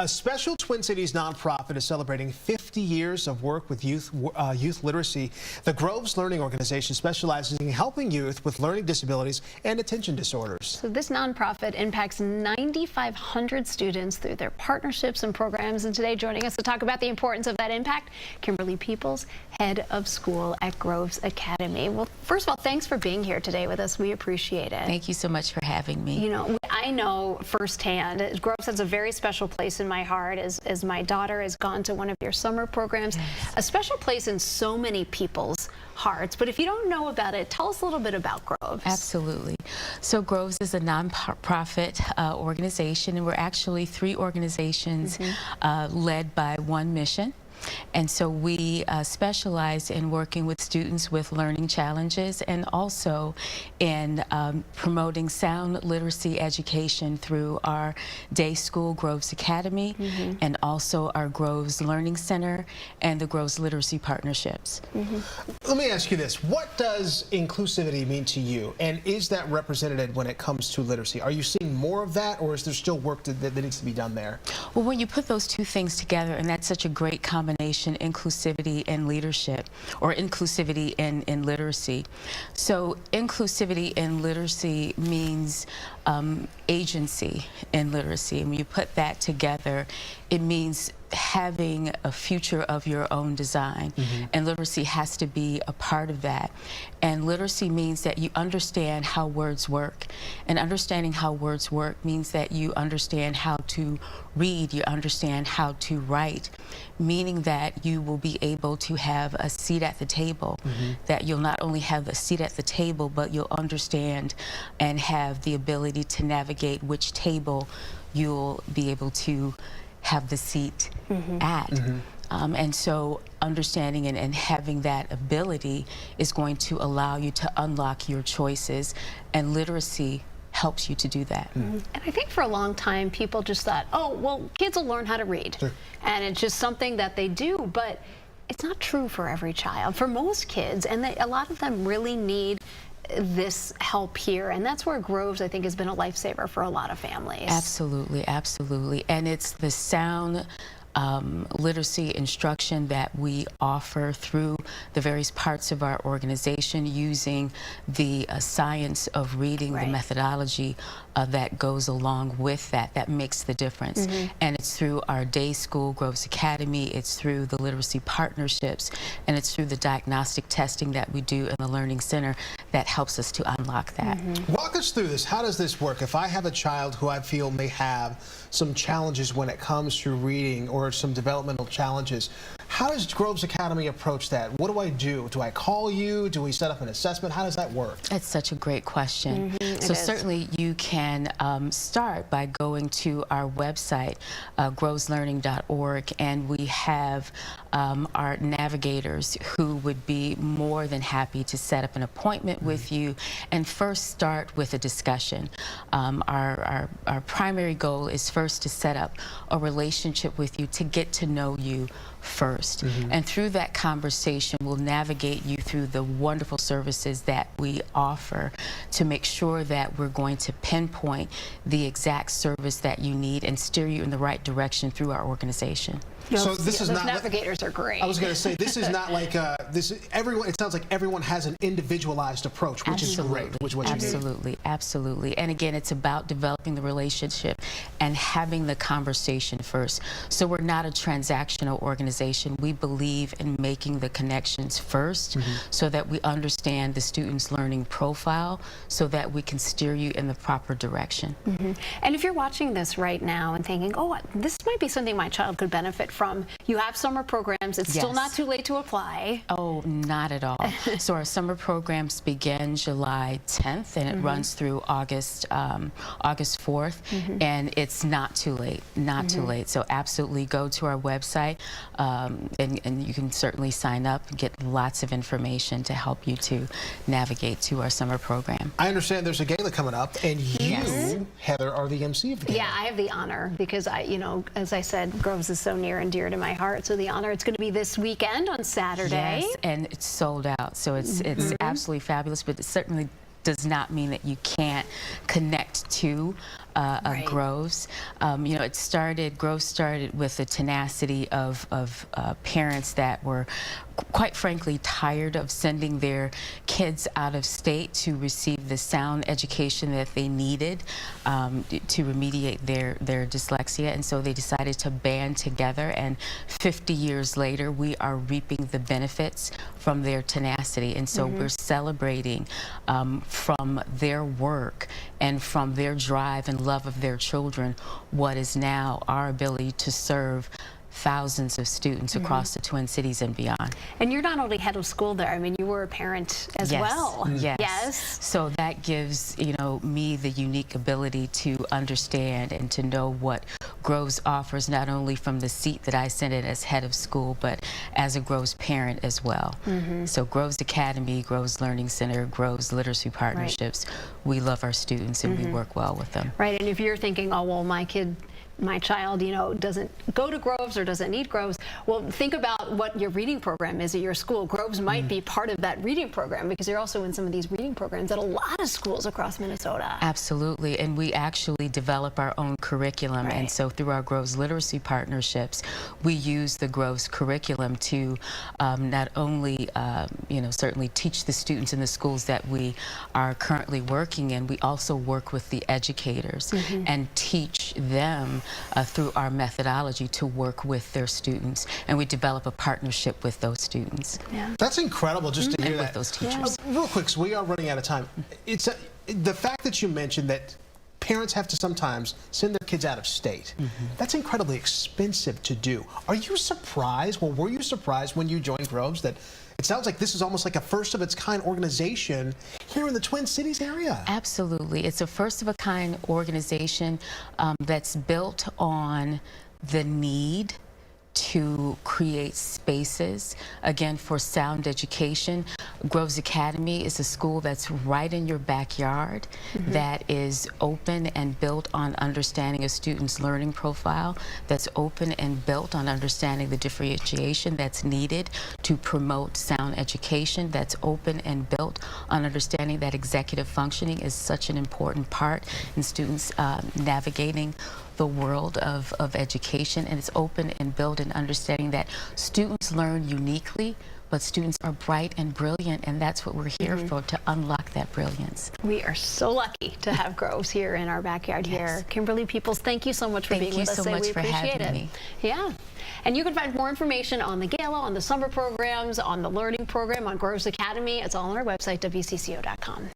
A special Twin Cities nonprofit is celebrating 50 years of work with youth literacy. The Groves Learning Organization specializes in helping youth with learning disabilities and attention disorders. So this nonprofit impacts 9,500 students through their partnerships and programs. And today, joining us to talk about the importance of that impact, Kimberly Peeples, head of school at Groves Academy. Well, first of all, thanks for being here today with us. We appreciate it. Thank you so much for having me. You know, I know firsthand, Groves has a very special place in my heart as my daughter has gone to one of your summer programs. Yes. A special place in so many people's hearts. But if you don't know about it, tell us a little bit about Groves. Absolutely. So Groves is a nonprofit organization, and we're actually three organizations led by one mission. And so we specialize in working with students with learning challenges and also in promoting sound literacy education through our day school, Groves Academy, and also our Groves Learning Center and the Groves Literacy Partnerships. Let me ask you this. What does inclusivity mean to you? And is that represented when it comes to literacy? Are you seeing more of that, or is there still work that needs to be done there? Well, when you put those two things together, and that's such a great combination, inclusivity and leadership, or inclusivity and literacy. So inclusivity and literacy means agency in literacy, and when you put that together, it means having a future of your own design, and literacy has to be a part of that. And literacy means that you understand how words work, and understanding how words work means that you understand how to read, you understand how to write, meaning that you will be able to have a seat at the table, that you'll not only have a seat at the table, but you'll understand and have the ability to navigate which table you'll be able to have the seat at. And so understanding and having that ability is going to allow you to unlock your choices, and literacy helps you to do that. And I think for a long time people just thought, oh, well, kids will learn how to read. And it's just something that they do, but it's not true for every child. For most kids, and a lot of them really need this help here, and that's where Groves, I think, has been a lifesaver for a lot of families. Absolutely, absolutely. And it's the sound literacy instruction that we offer through the various parts of our organization, using the science of reading, the methodology that goes along with that makes the difference. And it's through our day school, Groves Academy, it's through the literacy partnerships, and it's through the diagnostic testing that we do in the Learning Center that helps us to unlock that. Walk us through this. How does this work? If I have a child who I feel may have some challenges when it comes to reading, or some developmental challenges, how does Groves Academy approach that? What do I do? Do I call you? Do we set up an assessment? How does that work? That's such a great question. So certainly you can start by going to our website, groveslearning.org, and we have our navigators who would be more than happy to set up an appointment with you and first start with a discussion. Our primary goal is first to set up a relationship with you, to get to know you first. And through that conversation, we'll navigate you through the wonderful services that we offer to make sure that we're going to pinpoint the exact service that you need and steer you in the right direction through our organization. So this is not, navigators are great. I was going to say, this is not like everyone. It sounds like everyone has an individualized approach, which is great. Which is what you need. Absolutely. And again, it's about developing the relationship and having the conversation first. So we're not a transactional organization. We believe in making the connections first, so that we understand the student's learning profile, so that we can steer you in the proper direction. And if you're watching this right now and thinking, oh, this might be something my child could benefit from, you have summer programs. It's still not too late to apply. Oh, not at all. So our summer programs begin July 10th, and it runs through August 4th, and it's not too late, too late. So absolutely go to our website, and you can certainly sign up and get lots of information to help you to navigate to our summer program. I understand there's a gala coming up, and you, Heather, are the MC of the gala. Yeah, I have the honor because as I said, Groves is so near and dear to my heart. So the honor, it's going to be this weekend on Saturday. Yes, and it's sold out. So it's absolutely fabulous, but it certainly does not mean that you can't connect to Right. Groves. You know, Groves started with the tenacity of parents that were, quite frankly, tired of sending their kids out of state to receive the sound education that they needed to remediate their dyslexia, and so they decided to band together, and 50 years later we are reaping the benefits from their tenacity, and so we're celebrating from their work and from their drive and love of their children what is now our ability to serve thousands of students across the Twin Cities and beyond. And you're not only head of school there, I mean, you were a parent as well. Yes. Yes. So that gives, you know, me the unique ability to understand and to know what Groves offers, not only from the seat that I sit in as head of school, but as a Groves parent as well. So Groves Academy, Groves Learning Center, Groves Literacy Partnerships, we love our students and we work well with them. Right, and if you're thinking, oh, well, my child, you know, doesn't go to Groves or doesn't need Groves, well, think about what your reading program is at your school. Groves might be part of that reading program because you're also in some of these reading programs at a lot of schools across Minnesota. Absolutely, and we actually develop our own curriculum, Right. and so through our Groves Literacy Partnerships, we use the Groves curriculum to not only, you know, certainly teach the students in the schools that we are currently working in, we also work with the educators and teach them through our methodology to work with their students, and we develop a partnership with those students. Yeah. That's incredible just to hear And that. with those teachers. Real quick, so we are running out of time. It's the fact that you mentioned that parents have to sometimes send their kids out of state. That's incredibly expensive to do. Are you surprised? Well, were you surprised when you joined Groves that it sounds like this is almost like a first of its kind organization here in the Twin Cities area? Absolutely. It's a first of a kind organization that's built on the need to create spaces, again, for sound education. Groves Academy is a school that's right in your backyard, that is open and built on understanding a student's learning profile, that's open and built on understanding the differentiation that's needed to promote sound education, that's open and built on understanding that executive functioning is such an important part in students navigating the world of education, and it's open and built in understanding that students learn uniquely, but students are bright and brilliant, and that's what we're here for, to unlock that brilliance. We are so lucky to have Groves here in our backyard here. Kimberly Peeples, thank you so much for being with us. Thank you so much for appreciate having it. me. Yeah. And you can find more information on the gala, on the summer programs, on the learning program, on Groves Academy. It's all on our website, WCCO.com.